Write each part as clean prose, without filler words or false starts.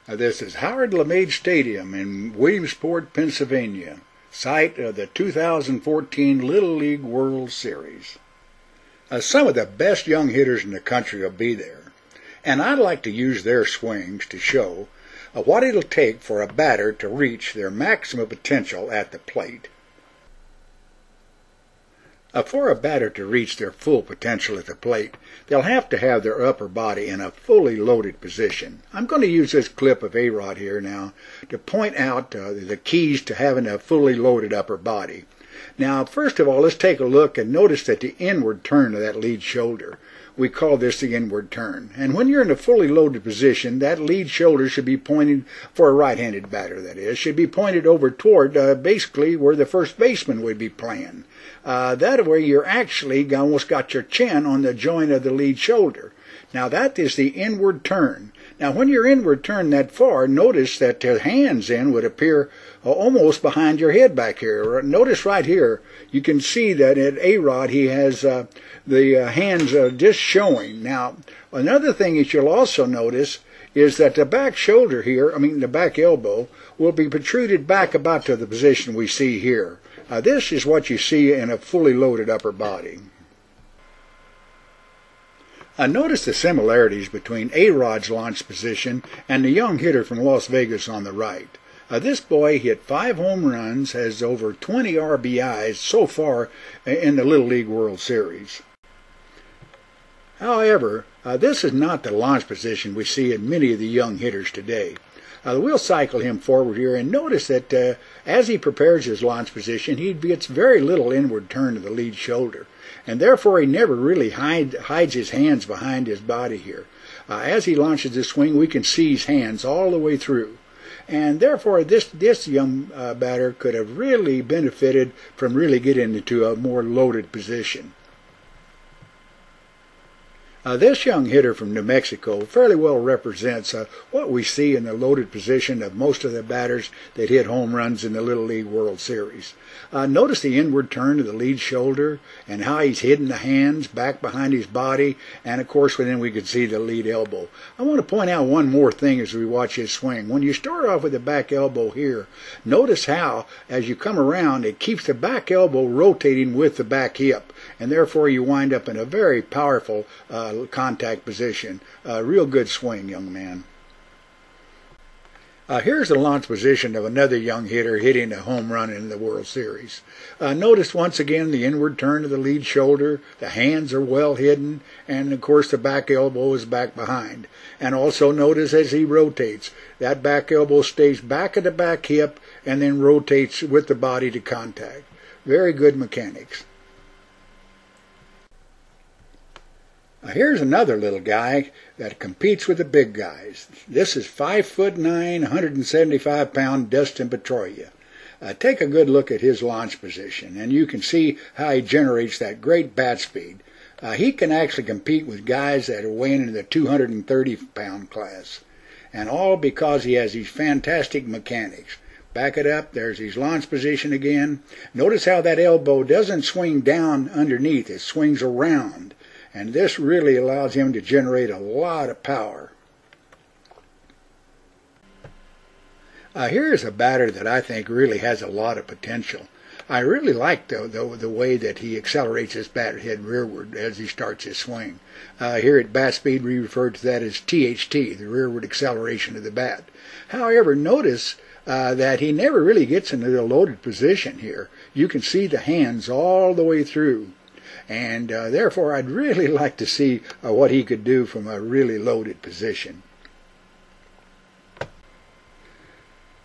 This is Howard LeMage Stadium in Williamsport, Pennsylvania, site of the 2014 Little League World Series. Some of the best young hitters in the country will be there, and I'd like to use their swings to show what it'll take for a batter to reach their maximum potential at the plate. For a batter to reach their full potential at the plate, they'll have to have their upper body in a fully loaded position. I'm going to use this clip of A-Rod here now to point out the keys to having a fully loaded upper body. Now, first of all, let's take a look and notice that the inward turn of that lead shoulder. We call this the inward turn. And when you're in a fully loaded position, that lead shoulder should be pointed, for a right-handed batter that is, should be pointed over toward basically where the first baseman would be playing. That way you're actually almost got your chin on the joint of the lead shoulder. Now that is the inward turn. Now when you're inward turn that far, notice that the hands would appear almost behind your head back here. Notice right here, you can see that at A-Rod he has the hands just showing. Now another thing that you'll also notice is that the back shoulder here, the back elbow, will be protruded back about to the position we see here. This is what you see in a fully loaded upper body. Notice the similarities between A-Rod's launch position and the young hitter from Las Vegas on the right. This boy hit 5 home runs, has over 20 RBIs so far in the Little League World Series. However, this is not the launch position we see in many of the young hitters today. We'll cycle him forward here and notice that as he prepares his launch position, he gets very little inward turn of the lead shoulder, and therefore he never really hides his hands behind his body here. As he launches this swing, we can see his hands all the way through, and therefore this young batter could have really benefited from really getting into a more loaded position. This young hitter from New Mexico fairly well represents what we see in the loaded position of most of the batters that hit home runs in the Little League World Series. Notice the inward turn of the lead shoulder and how he's hidden the hands back behind his body, and of course then we can see the lead elbow. I want to point out one more thing as we watch his swing. When you start off with the back elbow here, notice how as you come around it keeps the back elbow rotating with the back hip, and therefore you wind up in a very powerful contact position. Real good swing, young man. Here's the launch position of another young hitter hitting a home run in the World Series. Notice once again the inward turn of the lead shoulder, the hands are well hidden, and of course the back elbow is back behind. And also notice as he rotates, that back elbow stays back at the back hip and then rotates with the body to contact. Very good mechanics. Here's another little guy that competes with the big guys. This is 5'9", 175-pound Dustin Pedroia. Take a good look at his launch position, and you can see how he generates that great bat speed. He can actually compete with guys that are weighing in the 230-pound class, and all because he has these fantastic mechanics. Back it up, there's his launch position again. Notice how that elbow doesn't swing down underneath, it swings around. And this really allows him to generate a lot of power. Here's a batter that I think really has a lot of potential. I really like the way that he accelerates his bat head rearward as he starts his swing. Here at Bat Speed we refer to that as THT, the rearward acceleration of the bat. However, notice that he never really gets into the loaded position here. You can see the hands all the way through. And therefore I'd really like to see what he could do from a really loaded position.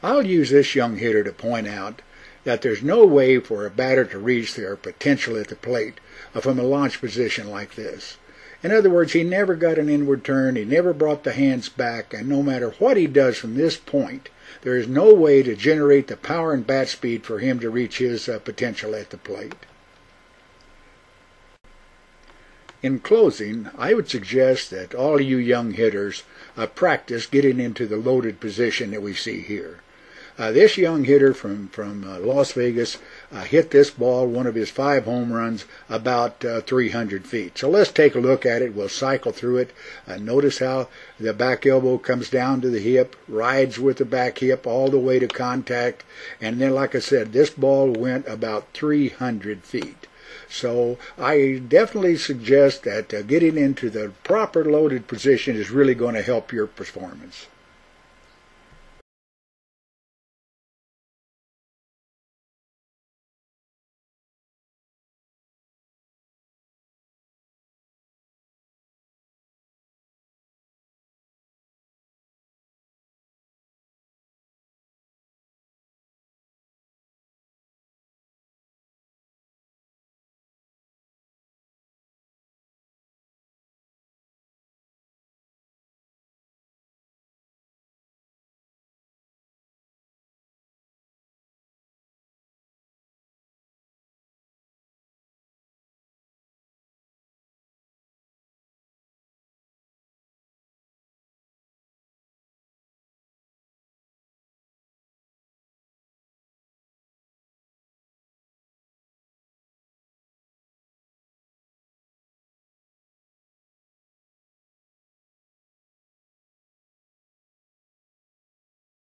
I'll use this young hitter to point out that there's no way for a batter to reach their potential at the plate from a launch position like this. In other words, he never got an inward turn, he never brought the hands back, and no matter what he does from this point, there is no way to generate the power and bat speed for him to reach his potential at the plate. In closing, I would suggest that all you young hitters practice getting into the loaded position that we see here. This young hitter from Las Vegas hit this ball, one of his 5 home runs, about 300 feet. So let's take a look at it. We'll cycle through it. Notice how the back elbow comes down to the hip, rides with the back hip all the way to contact, and then, like I said, this ball went about 300 feet. So I definitely suggest that getting into the proper loaded position is really going to help your performance.